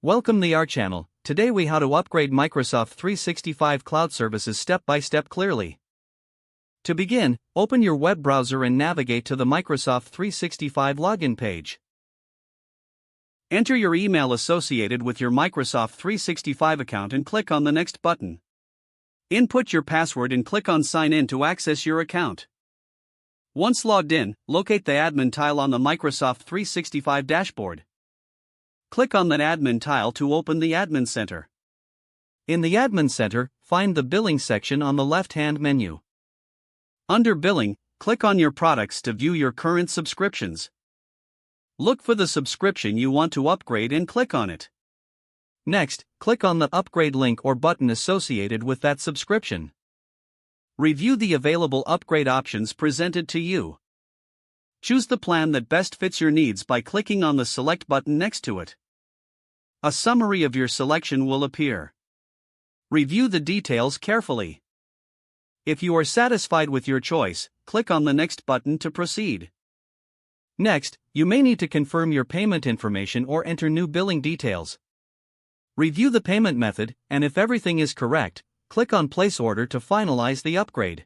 Welcome to our channel. Today we how to upgrade Microsoft 365 cloud services step by step clearly. To begin, open your web browser and navigate to the Microsoft 365 login page. Enter your email associated with your Microsoft 365 account and click on the Next button. Input your password and click on Sign In to access your account. Once logged in, locate the admin tile on the Microsoft 365 dashboard. Click on that admin tile to open the Admin Center. In the Admin Center, find the Billing section on the left-hand menu. Under Billing, click on your products to view your current subscriptions. Look for the subscription you want to upgrade and click on it. Next, click on the Upgrade link or button associated with that subscription. Review the available upgrade options presented to you. Choose the plan that best fits your needs by clicking on the Select button next to it. A summary of your selection will appear. Review the details carefully. If you are satisfied with your choice, click on the Next button to proceed. Next, you may need to confirm your payment information or enter new billing details. Review the payment method, and if everything is correct, click on Place Order to finalize the upgrade.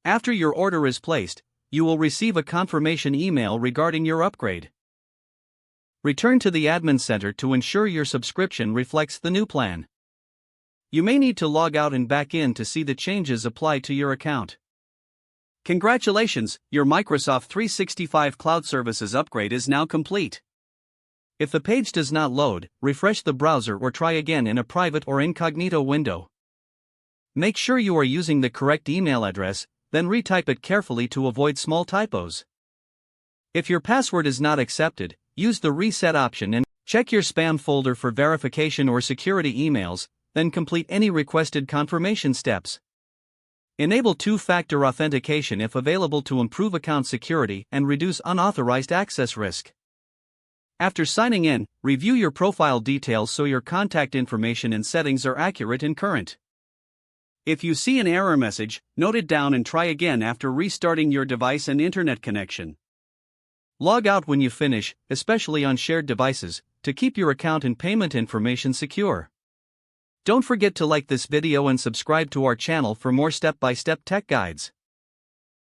After your order is placed, you will receive a confirmation email regarding your upgrade. Return to the Admin Center to ensure your subscription reflects the new plan. You may need to log out and back in to see the changes applied to your account. Congratulations, your Microsoft 365 Cloud Services upgrade is now complete. If the page does not load, refresh the browser or try again in a private or incognito window. Make sure you are using the correct email address, then retype it carefully to avoid small typos. If your password is not accepted, use the Reset option and check your spam folder for verification or security emails, then complete any requested confirmation steps. Enable two-factor authentication if available to improve account security and reduce unauthorized access risk. After signing in, review your profile details so your contact information and settings are accurate and current. If you see an error message, note it down and try again after restarting your device and internet connection. Log out when you finish, especially on shared devices, to keep your account and payment information secure. Don't forget to like this video and subscribe to our channel for more step-by-step tech guides.